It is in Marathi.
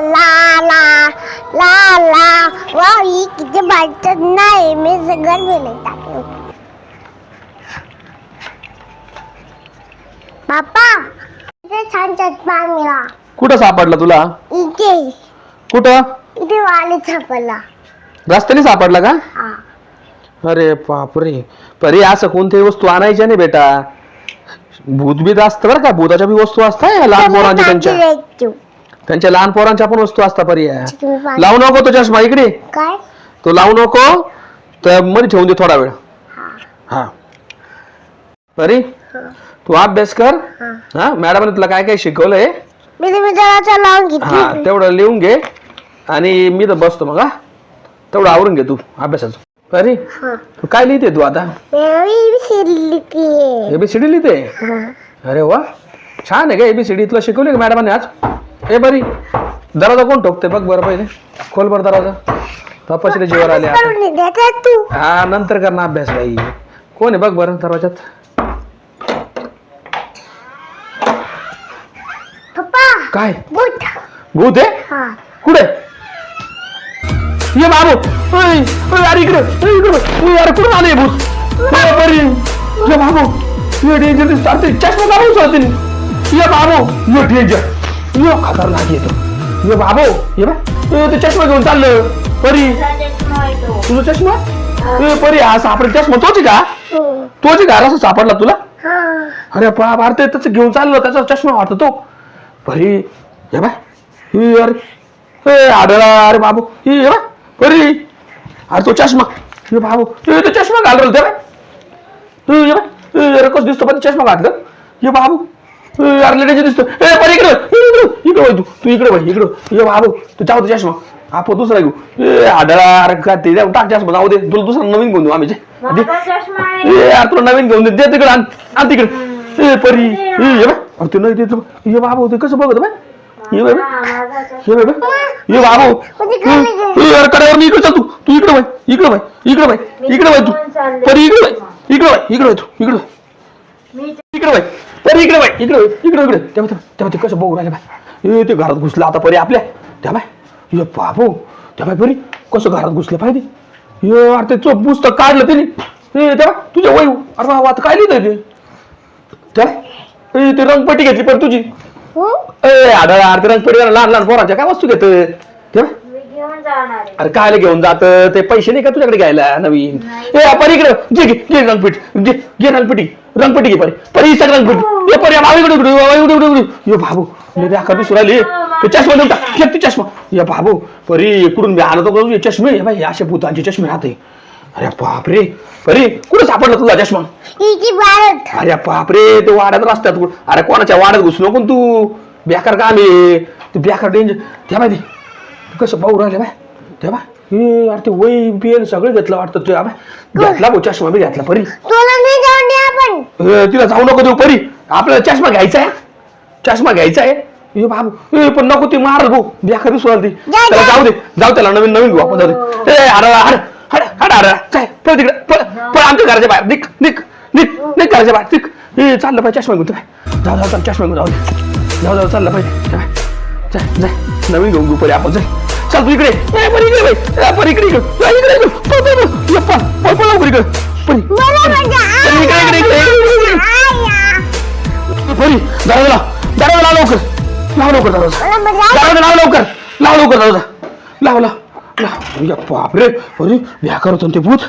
ला ला ला ला वाह ही किती बाटत नाही मी सगळं बोलत टाकलं पापा इथे छान चष्मा मिळाला कुठं सापडला तुला? इथे कुठं? इथे वालीत सापडला रस्त्याने सापडला का? हा अरे बापरे. परी असं कोणत्याही वस्तू आणायच्या नाही बेटा. भूतबीत असतं बरं का. भूताच्या बी वस्तू असतात लहान पोरांच्या. त्यांच्या लहान पोरांच्या पण वस्तू असतात परी. लावू नको तो चष्मा इकडे. काय तो लावू नको. तर मध्ये ठेवून दे थोडा वेळ. हा परी तू अभ्यास कर. हा मॅडमने तुला काय काय शिकवलंय मी जरा लावून घेतली. हा तेवढं लिहून घे आणि मी तर बसतो मग. हा तेवढं आवरून घे तू अभ्यासाचं. परी तू काय लिहिते तू आता? एबीसीडी लिहिते. अरे वा छान आहे का एबीसीडी. तुला शिकवली का मॅडमाने आज? ए बरी दरवाजा कोण ठोकते बघ बरं पहिले. खोल बरं दरवाजा. तपासले जेवर आले आता. हा नंतर कर ना अभ्यास बाई. कोण आहे बघ बरं दरवाजात. काय भूत आहे? कुठे? ये बाबू अरे इकडे अरे कुठून आले भूत? बरी ये बाबू ये डेंजर दिसत. चष्मा काढून ये बाबू ये डेंजर ये खतरनाक येतो. ये बाबू ये बा ते चष्मा घेऊन चाललं. परी तुझा चष्मा? परी हा सापडे चष्मा तोच का? तोच का असं सापडला तुला? अरे बाप अरे ते त्याच घेऊन चाललं. त्याचा चष्मा वाटतो तो. परी हे बा अरे आढळा. अरे बाबू हे बा परी अरे तो चष्मा. हे बाबू तो चष्मा घालवलं ते बा कस दिसतो पण चष्मा घातलं. हे बाबू अरे लेडीचे दिसतो. परी इकडे इकडे तू तू इकडे बाई इकडं. ये बाबू तू चावतो चष्मा. आपण दुसरा घेऊ. आढळा अरे का ते टाक चष्मा जाऊ दे. तुला दुसरा नवीन घेऊन देऊ आम्ही. यार तुला नवीन घेऊन दे तिकडे आण तिकडे. परी ये बा ते नाही देतो. ये बाबू ते कसं बघत बा. ये बाबा ये बाबा ये बाबू अरे कड्यावर मी इकडे चाल. तू इकडे बाई इकडे बाई इकडे बाई इकडे बाई तू परी इकडे बाई इकडे बाई इकडे तू इकडे इकडे बाई परी इकडे बाई इकडे इकडे इकडे. तेव्हा ते कसं बघू राहिले बाय. ते घरात घुसलं आता परी आपल्या. त्या बाय ये बाबू त्या बाय परी कसं घरात घुसलं पाहिजे. ये अरे ते चोप पुस्तक काढलं त्याने. तेव्हा तुझ्या वय अरे वा आता काय लिहितंय ते. त्या ते रंगपट्टी घेतली पण तुझी. आढळा अरे रंगपट्टी लहान लहान पोरांच्या काय वस्तू घेत तेव्हा. अरे काय घेऊन जात ते पैसे नाही का तुझ्याकडे घ्यायला नवीन. परी इकडे घे रंगपीठ घे रंगपट्टी घे परी परी सगळं रंगपट्टी. ये परी बाबू ये बाबू मी आकार दिसू राहिली. ते चष्मा देऊन टाक ते चष्मा. ये बाबू परी इकडून मी आलो तो चष्मे बाई असे भूतांचे चष्मे राहते. अरे बापरे परी कुठे सापडला तुला चष्मा? अरे बापरे तो वाड्यात रस्त्यात. अरे कोणाच्या वाड्यात घुसलो पण तू बेकार काम आहे. तू बेकार डेंजर. त्या माहिती कसं पाहू राहिले बाय. तेव्हा हे अरे ते वही पेन सगळं घेतलं वाटतं. तुझ्या बाय घेतला भाऊ चष्मा बी घेतला परी. तिला जाऊ नको देऊ परी. आपल्याला चष्मा घ्यायचा आहे. चष्मा घ्यायचा आहे. हे बाबू पण नको ते मारल भाऊ बेकार दिसू राहिली ती. त्याला जाऊ दे जाऊ त्याला नवीन नवीन घेऊ आपण. जाऊ दे. अरे अरे काय पळ तिकडे पळ आमच्या घराच्या बाहेर. निक निक निक निक घराच्या बाहेर निक. हे चाललं पाहिजे चष्मा घेऊन. जाऊ जाऊ चष्मा घेऊन जाऊ दे. जाऊ चाललं पाहिजे. जाय नवीन घेऊन घेऊ परी आपण. जाय चल तू इकडे परी इकडे बाई परी इकडे इकडे परी दरवाजा लाव लवकर. लाव लवकर दरवाजा लाव लवकर दरवाजा लाव बापरे परी बेकार होतं ते भूत.